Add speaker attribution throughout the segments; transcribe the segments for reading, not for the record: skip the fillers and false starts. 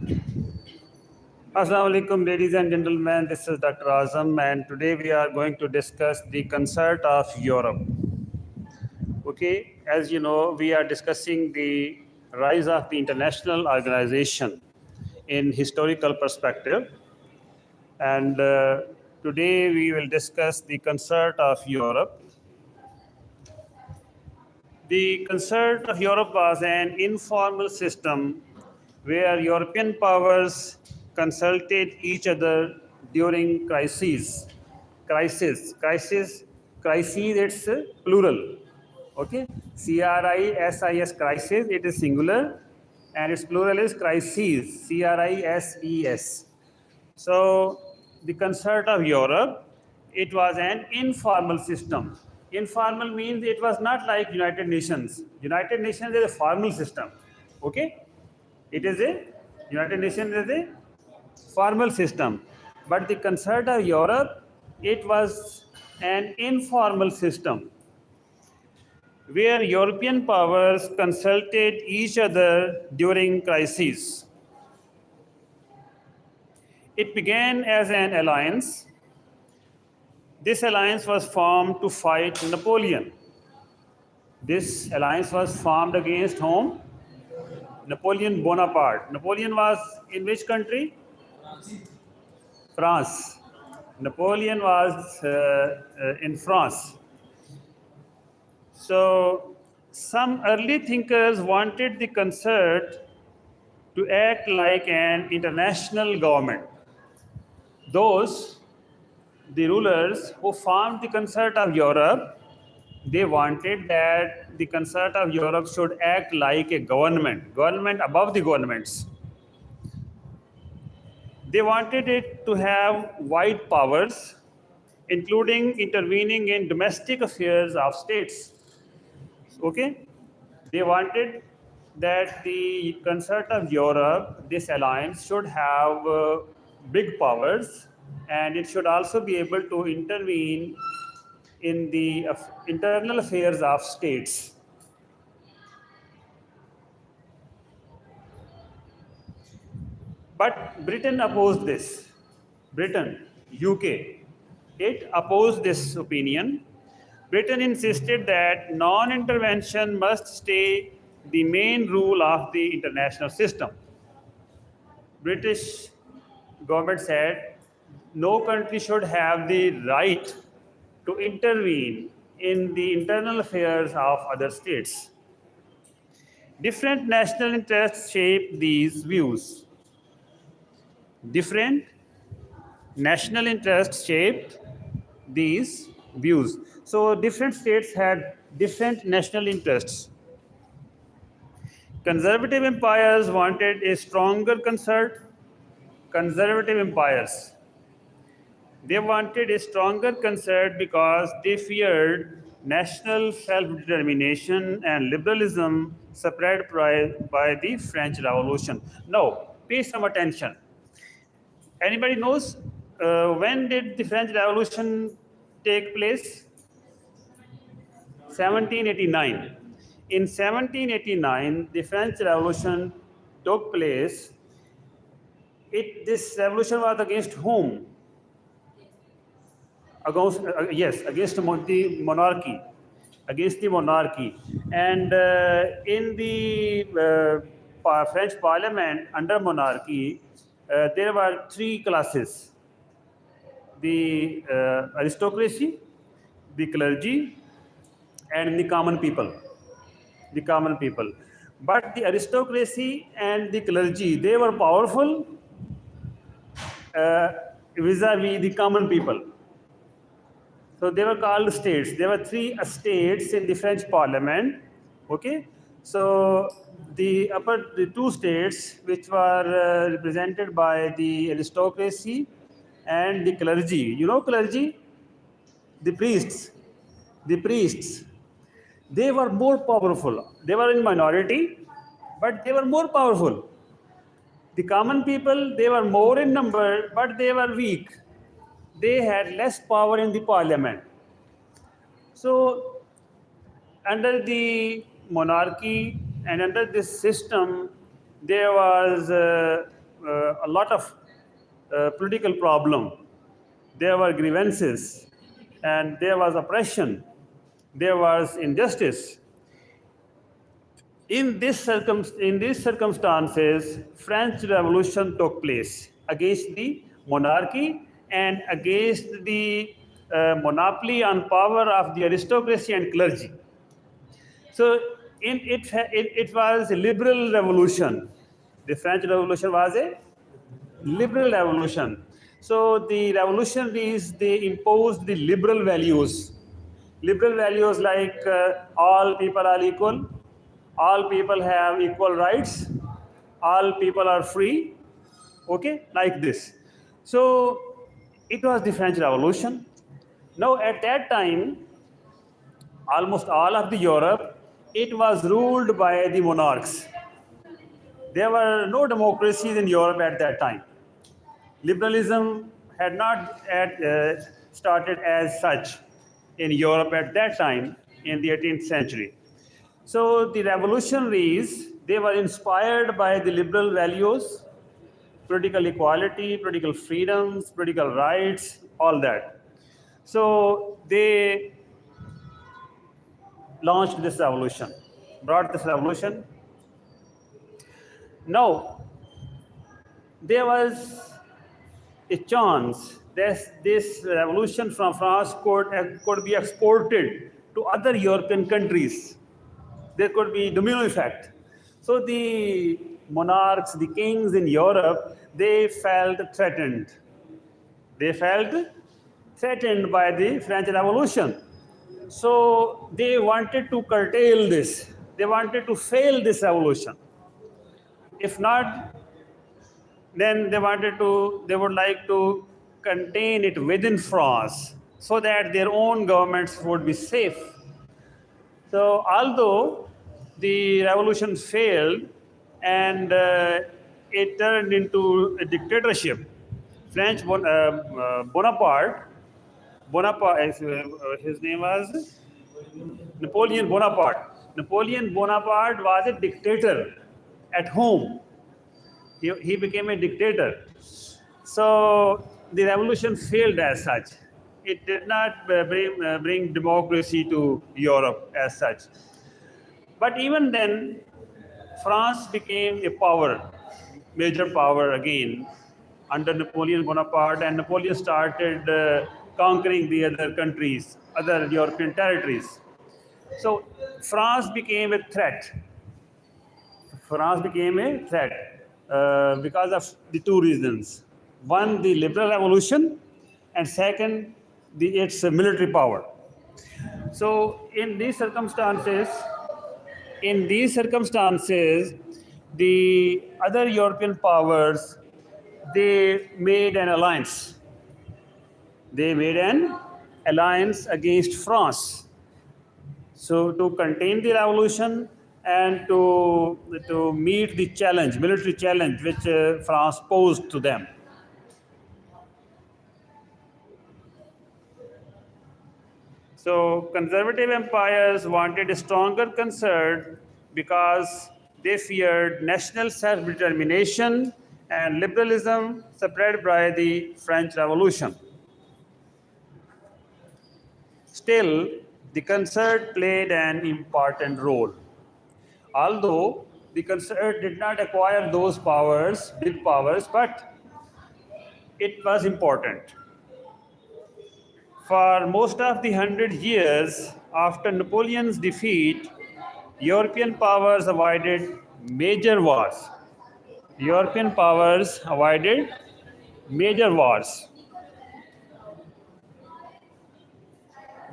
Speaker 1: Assalamu alaikum, ladies and gentlemen. This is Dr. Azam, and today we are going to discuss the concert of Europe. Okay, as you know, we are discussing the rise of the international organization in historical perspective, and today we will discuss the concert of Europe. The concert of Europe was an informal system where European powers consulted each other during crises. Crisis, it's plural. Okay? CRISIS, crisis, it is singular, and its plural is crises, CRISES. So the concert of Europe, it was an informal system. Informal means it was not like United Nations. United Nations is a formal system. Okay? It is a United Nations is a formal system. But the concert of Europe, it was an informal system where European powers consulted each other during crises. It began as an alliance. This alliance was formed to fight Napoleon. This alliance was formed against whom? Napoleon Bonaparte. Napoleon was in which country? France. Napoleon was in France. So some early thinkers wanted the concert to act like an international government. The rulers who formed the concert of Europe, they wanted that the concert of Europe should act like a government above the governments. They wanted it to have wide powers, including intervening in domestic affairs of states. Okay? They wanted that the concert of Europe, this alliance, should have big powers, and it should also be able to intervene in the internal affairs of states. But Britain opposed this. Britain, UK, it opposed this opinion. Britain insisted that non-intervention must stay the main rule of the international system. British government said no country should have the right to intervene in the internal affairs of other states. Different national interests shape these views. Different national interests shaped these views. So different states had different national interests. Conservative empires wanted a stronger concert. Conservative empires, they wanted a stronger concert because they feared national self-determination and liberalism spread by the French Revolution. Now, pay some attention. Anybody knows when did the French Revolution take place? 1789. In 1789, the French Revolution took place. This revolution was against whom? Against the monarchy. Against the monarchy. And in the French Parliament under monarchy, there were three classes: the aristocracy, the clergy, and the common people. The common people. But the aristocracy and the clergy, they were powerful vis-a-vis the common people. So they were called states. There were three states in the French Parliament. Okay, so the two states which were represented by the aristocracy and the clergy. You know clergy, the priests. They were more powerful. They were in minority, but they were more powerful. The common people, they were more in number, but they were weak. They had less power in the parliament. So, under the monarchy and under this system, there was a lot of political problem. There were grievances, and there was oppression, there was injustice. In these circumstances, French Revolution took place against the monarchy and against the monopoly on power of the aristocracy and clergy. So it was a liberal revolution. The French Revolution was a liberal revolution. So the revolutionaries, they imposed the liberal values. Liberal values like all people are equal, all people have equal rights, all people are free, okay, like this. So it was the French Revolution. Now at that time, almost all of the Europe, it was ruled by the monarchs. There were no democracies in Europe at that time. Liberalism had not started as such in Europe at that time in the 18th century. So the revolutionaries, they were inspired by the liberal values, political equality, political freedoms, political rights, all that. So they launched this revolution, brought this revolution. Now, there was a chance that this revolution from France could be exported to other European countries. There could be domino effect. So the monarchs, the kings in Europe, they felt threatened. They felt threatened by the French Revolution. So they wanted to curtail this. They wanted to fail this revolution. If not, then they would like to contain it within France so that their own governments would be safe. So although the revolution failed and it turned into a dictatorship, Bonaparte, his name was Napoleon Bonaparte. Napoleon Bonaparte was a dictator at home. He became a dictator. So the revolution failed as such. It did not bring democracy to Europe as such. But even then, France became a power, major power again under Napoleon Bonaparte, and Napoleon started conquering the other countries, other European territories. So France became a threat. France became a threat because of the two reasons. One, the liberal revolution, and second, its military power. So in these circumstances, the other European powers, they made an alliance. They made an alliance against France. So to contain the revolution and to meet the challenge, military challenge, which France posed to them. So conservative empires wanted a stronger concern because they feared national self-determination and liberalism spread by the French Revolution. Still, the concert played an important role. Although the concert did not acquire those powers, big powers, but it was important. For most of the 100 years after Napoleon's defeat, European powers avoided major wars. European powers avoided major wars.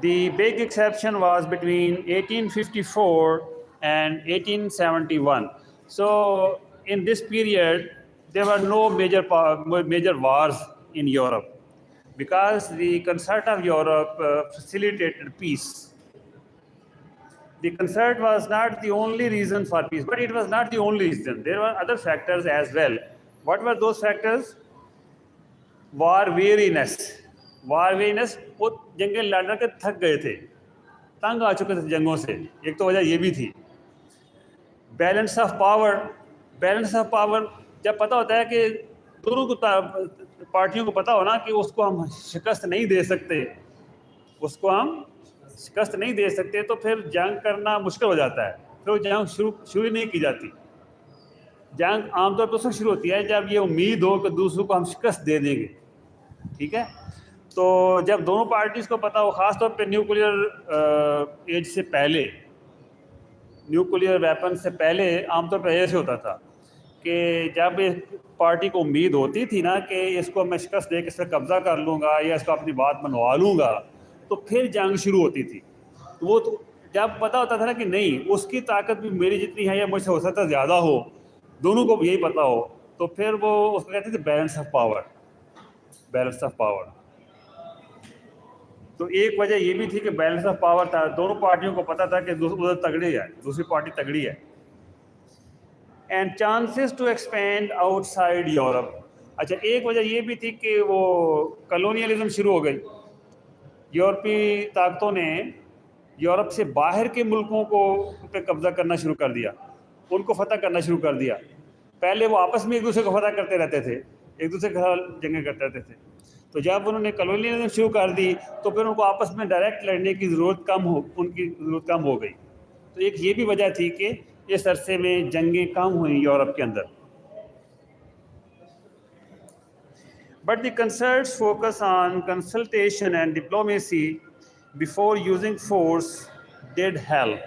Speaker 1: The big exception was between 1854 and 1871. So in this period, there were no major wars in Europe because the concert of Europe facilitated peace. The concert was not the only reason for peace, but it was not the only reason. There were other factors as well. What were those factors? War weariness. War weariness, वो जंगें लड़ के थक गए थे, तंग आ चुके थे जंगों से. एक तो वजह ये भी थी. बैलेंस ऑफ पावर, जब पता होता है कि دونوں کو پارٹیوں کو پتا ہونا کہ اس کو ہم شکست نہیں دے سکتے، اس کو ہم شکست نہیں دے سکتے، تو پھر جنگ کرنا مشکل ہو جاتا ہے، پھر وہ جنگ شروع ہی نہیں کی جاتی. جنگ عام طور پر اس وقت شروع ہوتی ہے جب یہ امید ہو کہ دوسروں کو ہم شکست دے دیں گے. ٹھیک ہے، تو جب دونوں پارٹیز کو پتا ہو، خاص طور پہ نیوکلیئر ایج سے پہلے، نیوکلیئر ویپن سے پہلے عام طور پہ ایسے ہوتا تھا کہ جب ایک پارٹی کو امید ہوتی تھی نا کہ اس کو میں شکست دے کے اس پہ قبضہ کر لوں گا یا اس کو اپنی بات منوا لوں گا، تو پھر جنگ شروع ہوتی تھی. وہ تو جب پتہ ہوتا تھا نا کہ نہیں، اس کی طاقت بھی میری جتنی ہے یا مجھ سے ہو سکتا ہے زیادہ ہو، دونوں کو یہی پتہ ہو، تو پھر وہ اس کو کہتے تھے balance of power. Balance of power. تو ایک وجہ یہ بھی تھی کہ بیلنس آف پاور تھا، دونوں پارٹیوں کو پتہ تھا کہ ادھر تگڑی ہے، دوسری پارٹی تگڑی ہے. And chances to expand outside Europe. اچھا، ایک وجہ یہ بھی تھی کہ وہ کلونیلزم شروع ہو گئی. یورپی طاقتوں نے یورپ سے باہر کے ملکوں کو پہ قبضہ کرنا شروع کر دیا، ان کو فتح کرنا شروع کر دیا. پہلے وہ آپس میں ایک دوسرے کو فتح کرتے رہتے تھے، ایک دوسرے کے ساتھ جنگیں کرتے رہتے تھے. تو جب انہوں نے کلونیلزم شروع کر دی تو پھر ان کو آپس میں ڈائریکٹ لڑنے کی ان کی ضرورت کم ہو گئی. تو ایک یہ بھی وجہ تھی کہ اس عرصے میں جنگیں کم ہوئیں یورپ کے اندر. But the concerts focus on consultation and diplomacy before using force did help.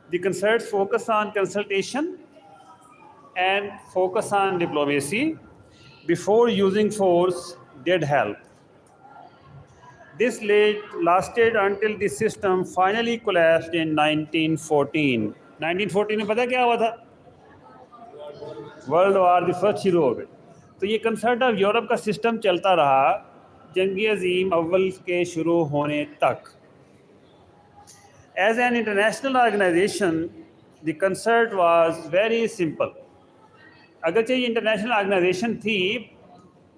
Speaker 1: The concerts focus on consultation and focus on diplomacy before using force did help. This lasted until the system finally collapsed in 1914. 1914 میں پتہ کیا ہوا تھا؟ World war the first شروع ہو گئی. تو یہ concert of Europe کا سسٹم چلتا رہا جنگ عظیم اول کے شروع ہونے تک. As an international organization the concert was very simple. اگرچہ یہ انٹرنیشنل آرگنائزیشن تھی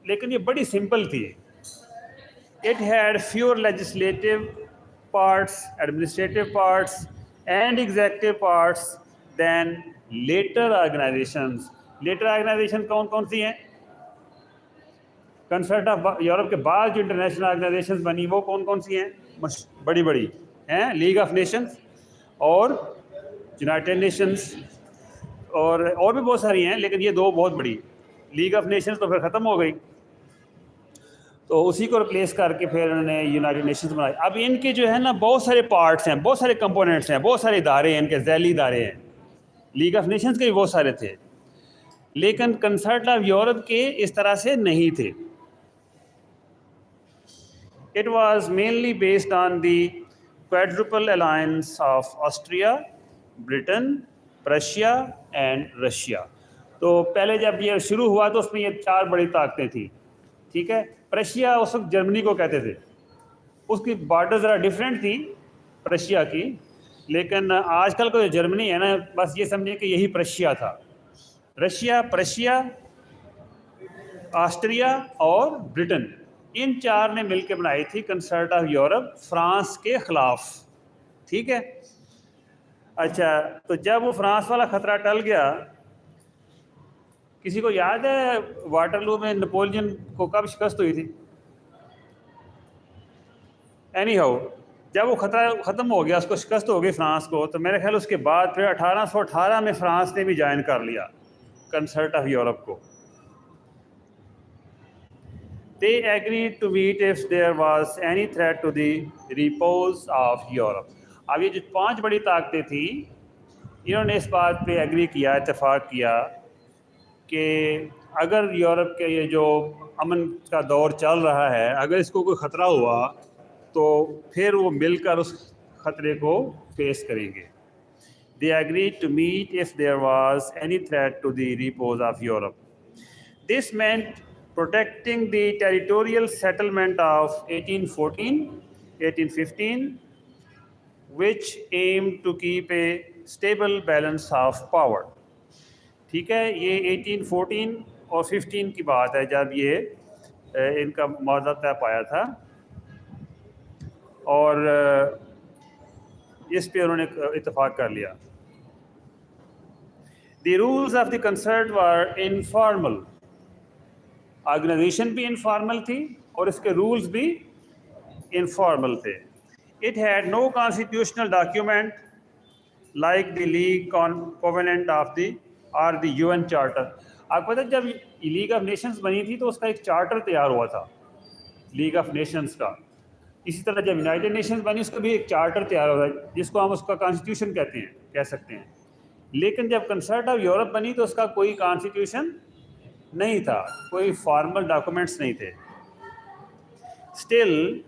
Speaker 1: لیکن یہ بڑی سمپل تھی. It had fewer legislative parts, administrative parts, and executive parts than later organizations. Later organizations کون سی ہیں؟ کنسرٹ آف یورپ کے بعد جو انٹرنیشنل آرگنائزیشنز بنی وہ کون سی ہیں؟ بڑی بڑی ہیں، لیگ آف نیشنز اور یونائٹڈ نیشنز، اور بھی بہت ساری ہیں، لیکن یہ دو بہت بڑی. لیگ آف نیشنز تو پھر ختم ہو گئی، تو اسی کو ریپلیس کر کے پھر انہوں نے یونائٹڈ نیشنز بنائی. اب ان کے جو ہے نا بہت سارے پارٹس ہیں، بہت سارے کمپوننٹس ہیں، بہت سارے ادارے ہیں، ان کے ذیلی ادارے ہیں. لیگ آف نیشنز کے بھی بہت سارے تھے، لیکن کنسرٹ آف یورپ کے اس طرح سے نہیں تھے. It was mainly based on the quadruple alliance of Austria, Britain, Prussia and Russia. تو پہلے جب یہ شروع ہوا تو اس میں یہ چار بڑی طاقتیں تھیں. ٹھیک ہے، پرشیا اس وقت جرمنی کو کہتے تھے، اس کی بارڈر ذرا ڈیفرنٹ تھی پرشیا کی، لیکن آج کل کا جو جرمنی ہے نا، بس یہ سمجھیں کہ یہی پرشیا تھا. رشیا، پرشیا، آسٹریا اور برٹن، ان چار نے مل کے بنائی تھی کنسرٹ آف یورپ فرانس کے خلاف. ٹھیک ہے. اچھا، تو جب وہ فرانس والا خطرہ ٹل گیا، کسی کو یاد ہے واٹرلو میں نپولین کو کب شکست ہوئی تھی؟ اینی ہاؤ، جب وہ خطرہ ختم ہو گیا، اس کو شکست ہو گئی فرانس کو، تو میرے خیال اس کے بعد پھر 1818 میں فرانس نے بھی جوائن کر لیا کنسرٹ آف یورپ کو. They agreed to meet if there was any threat to the repose of Europe. اب یہ جو پانچ بڑی طاقتیں تھیں، انہوں نے اس بات پہ ایگری کیا، اتفاق کیا کہ اگر یورپ کے یہ جو امن کا دور چل رہا ہے، اگر اس کو کوئی خطرہ ہوا تو پھر وہ مل کر اس خطرے کو فیس کریں گے. They agreed to meet if there was any threat to the repose of Europe. This meant protecting the territorial settlement of 1814, 1815, which aimed to keep a stable balance of power. ٹھیک ہے، یہ 1814 اور 15 کی بات ہے جب یہ ان کا معاہدہ طے پایا تھا. اور اس پہ انہوں نے اتفاق کر لیا. The rules of the concert were informal. Organization بھی انفارمل تھی اور اس کے رولز بھی انفارمل تھے. It had no constitutional document like the League Covenant of the or the UN Charter. آپ کو پتہ جب لیگ آف نیشنز بنی تھی تو اس کا ایک چارٹر تیار ہوا تھا لیگ آف نیشنز کا. اسی طرح جب یونائٹڈ نیشنز بنی اس کا بھی ایک چارٹر تیار ہوا تھا جس کو ہم اس کا کانسٹیٹیوشن کہہ سکتے ہیں. لیکن جب کنسرٹ آف یورپ بنی تو اس کا کوئی کانسٹیٹیوشن نہیں تھا, کوئی فارمل ڈاکومنٹس نہیں تھے. Still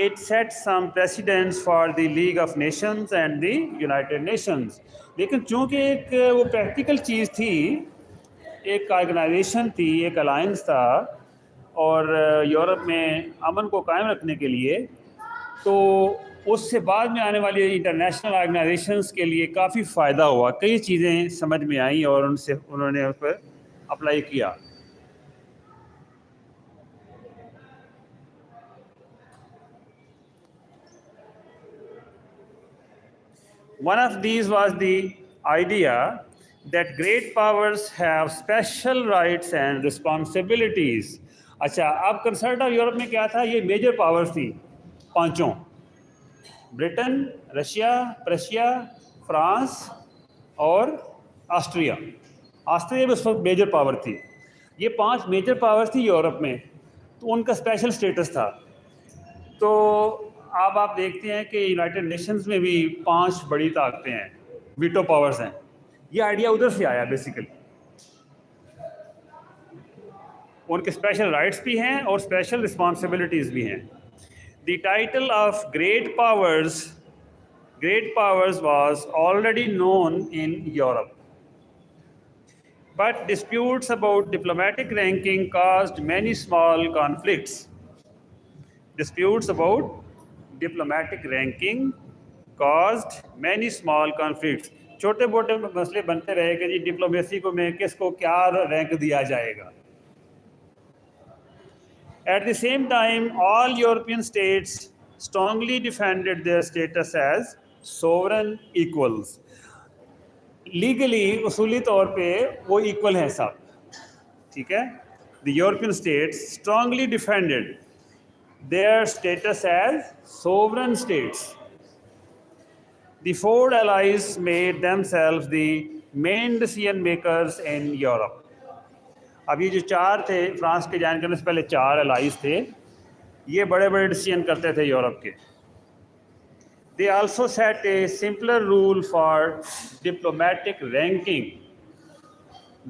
Speaker 1: it set some precedents for the League of Nations and the United Nations. لیکن چونکہ ایک وہ پریکٹیکل چیز تھی, ایک آرگنائزیشن تھی, ایک الائنس تھا, اور یورپ میں امن کو قائم رکھنے کے لیے, تو اس سے بعد میں آنے والی انٹرنیشنل آرگنائزیشنز کے لیے کافی فائدہ ہوا. کئی چیزیں سمجھ میں آئیں اور انہوں نے اس پر اپلائی کیا. One of these was the idea that great powers have special rights and responsibilities. اچھا, اب کنسرٹ آف یورپ میں کیا تھا؟ یہ میجر پاورز تھی پانچوں: برٹن، رشیا، پرشیا، فرانس اور آسٹریا. آسٹریا بھی اس وقت میجر پاور تھی. یہ 5 میجر پاورز تھی یورپ میں, تو ان کا اسپیشل اسٹیٹس تھا. تو اب آپ دیکھتے ہیں کہ یونائٹڈ نیشنز میں بھی 5 بڑی طاقتیں ہیں, ویٹو پاورز ہیں. یہ آئیڈیا ادھر سے آیا بیسیکلی. ان کے اسپیشل رائٹس بھی ہیں اور اسپیشل رسپانسبلٹیز بھی ہیں. The title of great powers was already known in Europe, but disputes about diplomatic ranking caused many small conflicts. Disputes about diplomatic ranking caused many small conflicts. چھوٹے موٹے مسئلے بنتے رہے کہ جی ڈپلومیسی کو میں کس کو کیا رینک دیا جائے گا. At the same time, all European states strongly defended their status as sovereign equals. Legally اصولی طور پہ وہ ایکول ہیں سب, ٹھیک ہے. The European states strongly defended their status as sovereign states. دی 4 allies made themselves the main decision makers in Europe. اب یہ جو 4 تھے, فرانس کے جوائن کرنے سے پہلے 4 allies تھے, یہ بڑے بڑے ڈیسیژن کرتے تھے یورپ کے. They also set a simpler rule for diplomatic ranking.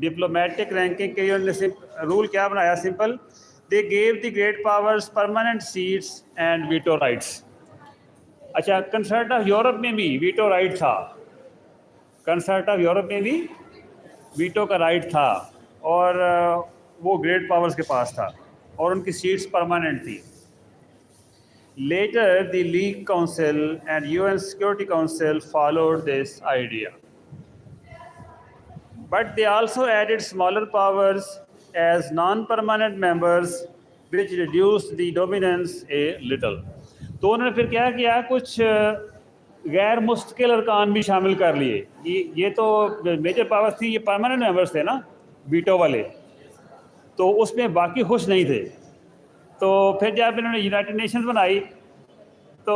Speaker 1: Diplomatic ranking کے رول کیا بنایا؟ Simple. They gave the great powers permanent seats and veto rights. اچھا, کنسرٹ آف یورپ میں بھی ویٹو رائٹ تھا. کنسرٹ آف یورپ میں بھی veto کا رائٹ تھا, اور وہ گریٹ پاورز کے پاس تھا, اور ان کی سیٹس پرماننٹ تھی. Later, the League Council and UN Security Council followed this idea. But they also added smaller powers as non-permanent members, which reduced the dominance a little. تو انہوں نے پھر کیا کیا, کچھ غیر مستقل ارکان بھی شامل کر لیے. یہ تو میجر پاورز تھی, یہ پرماننٹ ممبرس تھے نا ویٹو والے, تو اس میں باقی خوش نہیں تھے. تو پھر جب انہوں نے یونائٹڈ نیشنز بنائی تو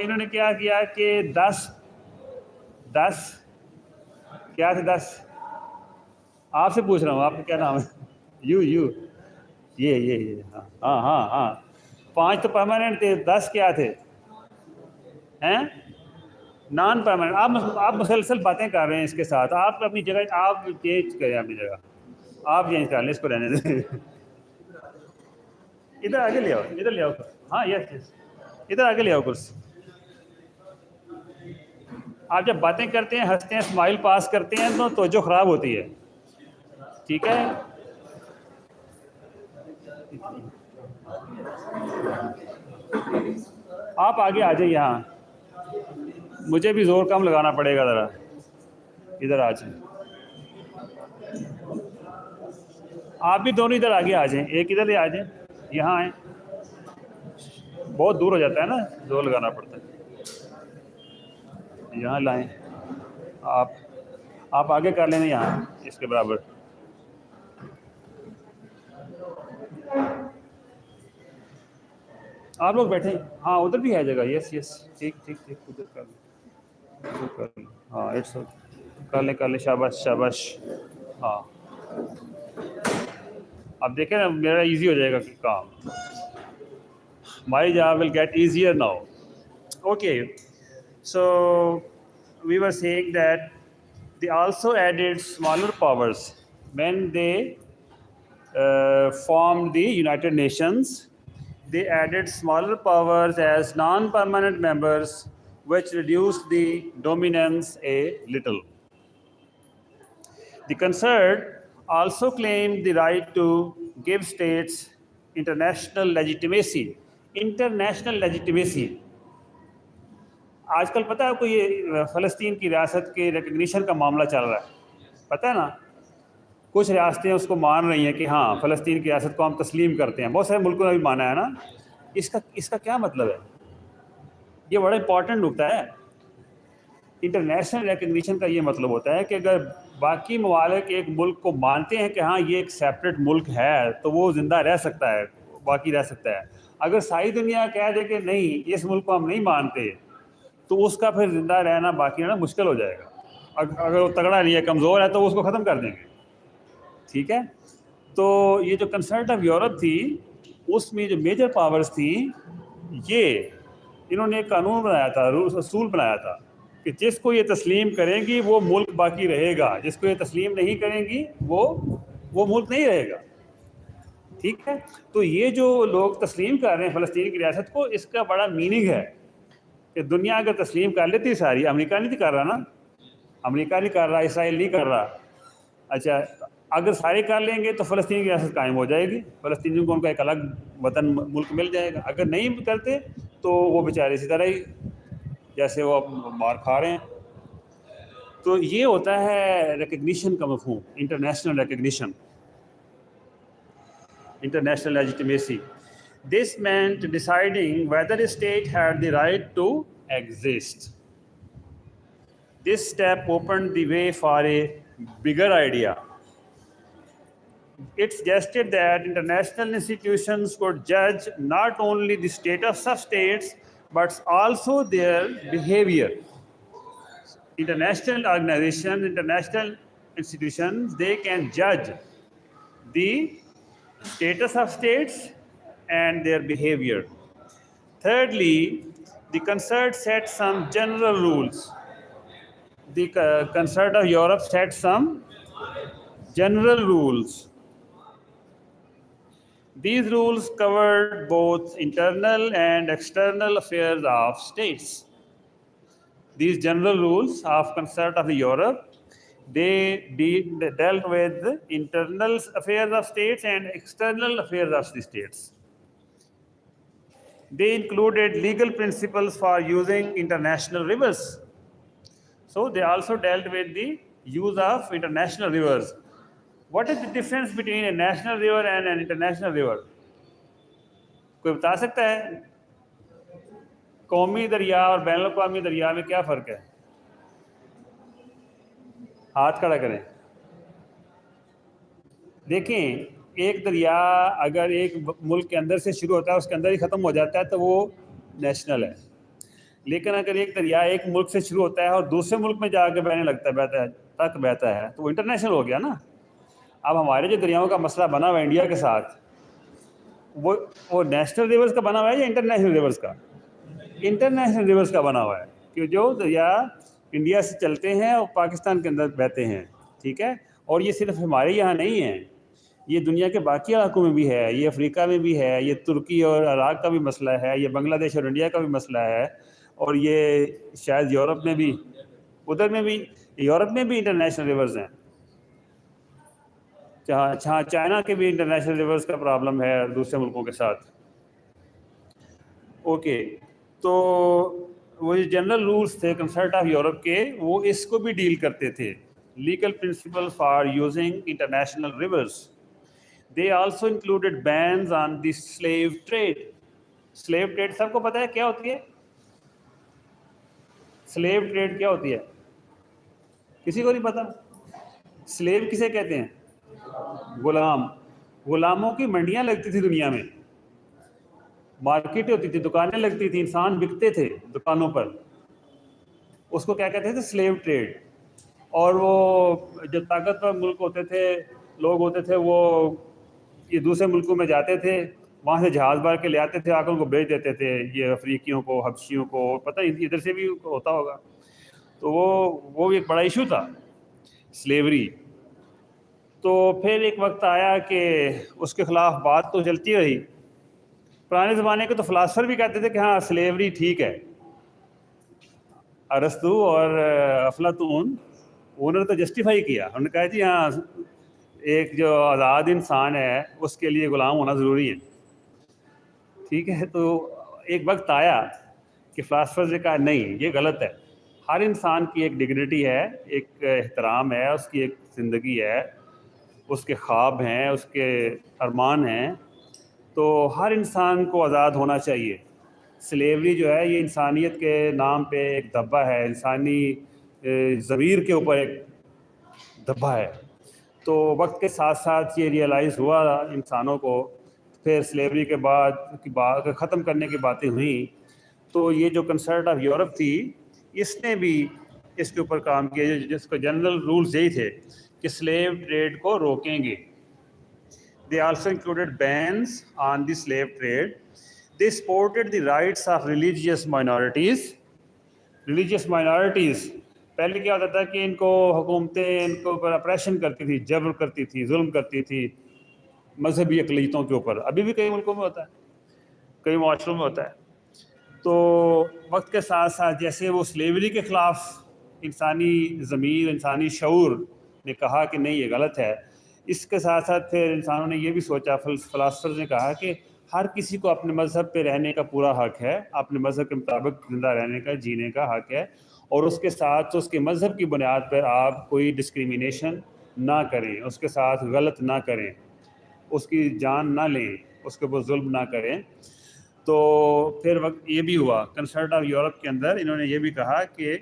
Speaker 1: انہوں نے کیا کیا کہ 10 کیا تھے 10, آپ سے پوچھ رہا ہوں, آپ کا کیا نام ہے؟ یہ ہاں 5 تو پرماننٹ تھے, 10 کیا تھے ہیں نان پرماننٹ. آپ مسلسل باتیں کر رہے ہیں اس کے ساتھ. آپ اپنی جگہ آپ چینج کریں, اپنی جگہ آپ چینج کر لیں, اس کو رہنے دیں. ادھر آگے لے آؤ, ادھر لے آؤ. ہاں یس, ادھر آگے لے آؤ کرسی. آپ جب باتیں کرتے ہیں, ہنستے ہیں, اسمائل پاس کرتے ہیں تو توجہ خراب ہوتی ہے, ٹھیک ہے. آپ آگے آ جائیں, یہاں مجھے بھی زور کم لگانا پڑے گا ذرا. ادھر آ جائیں, آپ بھی دونوں ادھر آگے آ جائیں, ایک ادھر ہی آ جائیں, یہاں آئیں. بہت دور ہو جاتا ہے نا, زور لگانا پڑتا ہے. یہاں لائیں آپ آگے کر لینا یہاں اس کے برابر. آپ لوگ بیٹھیں. ہاں ادھر بھی ہے جگہ. یس یس ٹھیک ٹھیک ٹھیک ادھر کر لیں ادھر کر لیں. ہاں اٹس کر لیں شاباش شاباش. ہاں اب دیکھیں نا میرا ایزی ہو جائے گا کام. My job will get easier now. Okay so we were saying that they also added smaller powers when they formed the United Nations. They added smaller powers as non-permanent members, which reduced the dominance a little. The concert also claimed the right to give states international legitimacy. International legitimacy. آج کل پتہ ہے آپ کو یہ فلسطین کی ریاست کے ریکگنیشن کا معاملہ چل رہا ہے, پتہ ہے نا. کچھ ریاستیں اس کو مان رہی ہیں کہ ہاں فلسطین کی ریاست کو ہم تسلیم کرتے ہیں. بہت سارے ملکوں نے بھی مانا ہے نا. اس کا کیا مطلب ہے؟ یہ بڑا امپورٹنٹ نکتہ ہے. انٹرنیشنل ریکگنیشن کا یہ مطلب ہوتا ہے کہ اگر باقی ممالک ایک ملک کو مانتے ہیں کہ ہاں یہ ایک سیپریٹ ملک ہے تو وہ زندہ رہ سکتا ہے, باقی رہ سکتا ہے. اگر ساری دنیا کہہ دے کہ نہیں اس ملک کو ہم نہیں مانتے تو اس کا پھر زندہ رہنا باقی رہنا مشکل ہو جائے گا. اگر وہ تگڑا نہیں ہے, کمزور ہے, تو اس کو ختم کر دیں گے. ٹھیک ہے. تو یہ جو کنسرٹ آف یورپ تھی اس میں جو میجر پاورز تھیں, یہ انہوں نے ایک قانون بنایا تھا, اصول بنایا تھا کہ جس کو یہ تسلیم کریں گی وہ ملک باقی رہے گا, جس کو یہ تسلیم نہیں کریں گی وہ ملک نہیں رہے گا. ٹھیک ہے. تو یہ جو لوگ تسلیم کر رہے ہیں فلسطین کی ریاست کو, اس کا بڑا میننگ ہے کہ دنیا اگر تسلیم کر لیتی ساری, امریکہ نہیں کر رہا نا, امریکہ نہیں کر رہا, اسرائیل نہیں کر رہا. اچھا اگر سارے کر لیں گے تو فلسطین کی ریاست قائم ہو جائے گی, فلسطینیوں کو ان کا ایک الگ وطن ملک مل جائے گا. اگر نہیں کرتے تو وہ بیچارے اسی طرح ہی جیسے وہ مار کھا رہے ہیں. تو یہ ہوتا ہے ریکگنیشن کا مفہوم, international recognition, international legitimacy. This meant deciding whether a state had the right to exist. This step opened the way for a bigger idea. It suggested that international institutions could judge not only the status of states but also their behavior. International organizations, international institutions, they can judge the status of states and their behavior. Thirdly, the concert set some general rules. The Concert of Europe set some general rules. These rules covered both internal and external affairs of states. These general rules of Concert of Europe, they dealt with internal affairs of states and external affairs of the states. They included legal principles for using international rivers. So they also dealt with the use of international rivers. What is the difference between a national river and an international river? کوئی بتا سکتا ہے قومی دریا اور بین الاقوامی دریا میں کیا فرق ہے؟ ہاتھ کھڑا کریں. دیکھیں ایک دریا اگر ایک ملک کے اندر سے شروع ہوتا ہے, اس کے اندر ہی ختم ہو جاتا ہے تو وہ نیشنل ہے. لیکن اگر ایک دریا ایک ملک سے شروع ہوتا ہے اور دوسرے ملک میں جا کے بہنے لگتا ہے, بہتا ہے تو وہ انٹرنیشنل ہو گیا نا. اب ہمارے جو دریاؤں کا مسئلہ بنا ہوا ہے انڈیا کے ساتھ, وہ نیشنل ریورز کا بنا ہوا ہے یا انٹرنیشنل ریورز کا؟ انٹرنیشنل ریورز کا بنا ہوا ہے, کہ جو دریا انڈیا سے چلتے ہیں اور پاکستان کے اندر بہتے ہیں. ٹھیک ہے. اور یہ صرف ہمارے یہاں نہیں ہے, یہ دنیا کے باقی علاقوں میں بھی ہے, یہ افریقہ میں بھی ہے, یہ ترکی اور عراق کا بھی مسئلہ ہے, یہ بنگلہ دیش اور انڈیا کا بھی مسئلہ ہے, اور یہ شاید یورپ میں بھی, ادھر میں بھی, یورپ میں بھی انٹرنیشنل ریورز ہیں. جہاں چائنا کے بھی انٹرنیشنل ریورز کا پرابلم ہے دوسرے ملکوں کے ساتھ. اوکے. تو وہ جو جنرل رولز تھے کنسرٹ آف یورپ کے, وہ اس کو بھی ڈیل کرتے تھے. Legal principle for using international rivers. They also included bans on the slave trade. Slave trade سب کو پتہ ہے کیا ہوتی ہے؟ سلیو ٹریڈ کیا ہوتی ہے؟ کسی کو نہیں پتا؟ سلیو کسے کہتے ہیں؟ غلام. غلاموں کی منڈیاں لگتی تھی دنیا میں، مارکیٹیں ہوتی تھی، دکانیں لگتی تھیں، انسان بکتے تھے دکانوں پر. اس کو کیا کہتے تھے؟ Slave trade. اور وہ جو طاقتور ملک ہوتے تھے، لوگ ہوتے تھے، وہ یہ دوسرے ملکوں میں جاتے تھے، وہاں سے جہاز بھر کے لے آتے تھے، آ کر ان کو بیچ دیتے تھے، یہ افریقیوں کو، حبشیوں کو، پتہ ادھر سے بھی ہوتا ہوگا. تو وہ بھی ایک بڑا ایشو تھا، سلیوری. تو پھر ایک وقت آیا کہ اس کے خلاف بات تو چلتی رہی. پرانے زمانے کے تو فلاسفر بھی کہتے تھے کہ ہاں سلیوری ٹھیک ہے. ارسطو اور افلاطون، انہوں نے تو جسٹیفائی کیا، انہوں نے کہا جی ہاں ایک جو آزاد انسان ہے اس کے لیے غلام ہونا ضروری ہے. ٹھیک ہے. تو ایک وقت آیا کہ فلاسفرز نے کہا نہیں، یہ غلط ہے. ہر انسان کی ایک ڈگنیٹی ہے، ایک احترام ہے، اس کی ایک زندگی ہے، اس کے خواب ہیں، اس کے ارمان ہیں. تو ہر انسان کو آزاد ہونا چاہیے. سلیوری جو ہے یہ انسانیت کے نام پہ ایک دھبہ ہے، انسانی ضمیر کے اوپر ایک دھبہ ہے. تو وقت کے ساتھ ساتھ یہ ریئلائز ہوا انسانوں کو. پھر سلیوری کے بعد کی بات ختم کرنے کی باتیں ہوئیں، تو یہ جو کنسرٹ آف یورپ تھی اس نے بھی اس کے اوپر کام کیا، جس کا جنرل رولز یہی تھے کہ سلیو ٹریڈ کو روکیں گے. They also included bans on the slave trade. They supported the rights of religious minorities. Religious minorities پہلے کیا ہوتا تھا کہ ان کو حکومتیں ان کو اپریشن کرتی تھی، جبر کرتی تھی، ظلم کرتی تھی مذہبی اقلیتوں کے اوپر. ابھی بھی کئی ملکوں میں ہوتا ہے، کئی معاشروں میں ہوتا ہے. تو وقت کے ساتھ ساتھ جیسے وہ سلیوری کے خلاف انسانی ضمیر، انسانی شعور نے کہا کہ نہیں یہ غلط ہے، اس کے ساتھ ساتھ پھر انسانوں نے یہ بھی سوچا، فلاسفرز نے کہا کہ ہر کسی کو اپنے مذہب پہ رہنے کا پورا حق ہے، اپنے مذہب کے مطابق زندہ رہنے کا، جینے کا حق ہے. اور اس کے ساتھ اس کے مذہب کی بنیاد پر آپ کوئی ڈسکریمنیشن نہ کریں، اس کے ساتھ غلط نہ کریں، اس کی جان نہ لیں، اس کے اوپر ظلم نہ کریں. تو پھر وقت یہ بھی ہوا کنسرٹ آف یورپ کے اندر، انہوں نے یہ بھی کہا کہ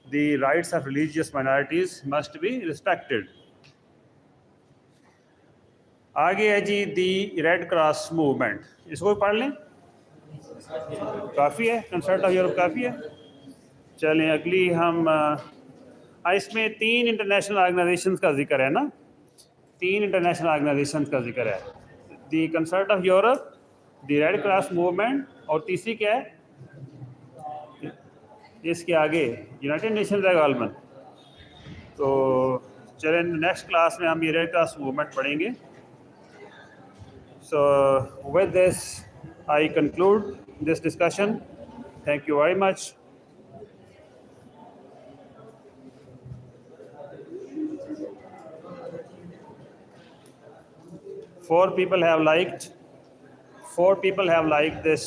Speaker 1: the rights of religious minorities must be respected. آگے ہے جی دی ریڈ کراس موومنٹ. اس کو پڑھ لیں، کافی ہے، کنسرٹ آف یورپ کافی ہے. چلیں اگلی ہم اس میں 3 انٹرنیشنل آرگنائزیشنز کا ذکر ہے نا، 3 انٹرنیشنل آرگنائزیشنز کا ذکر ہے، the Concert of Europe, the red cross movement, اور تیسری کیا ہے اس کے آگے؟ یونائٹڈ نیشنز ہے غالباً. تو چلیں نیکسٹ کلاس میں ہم یہ ریڈ کراس موومنٹ پڑھیں گے. So with this I conclude this discussion. Thank you very much. 4 people have liked this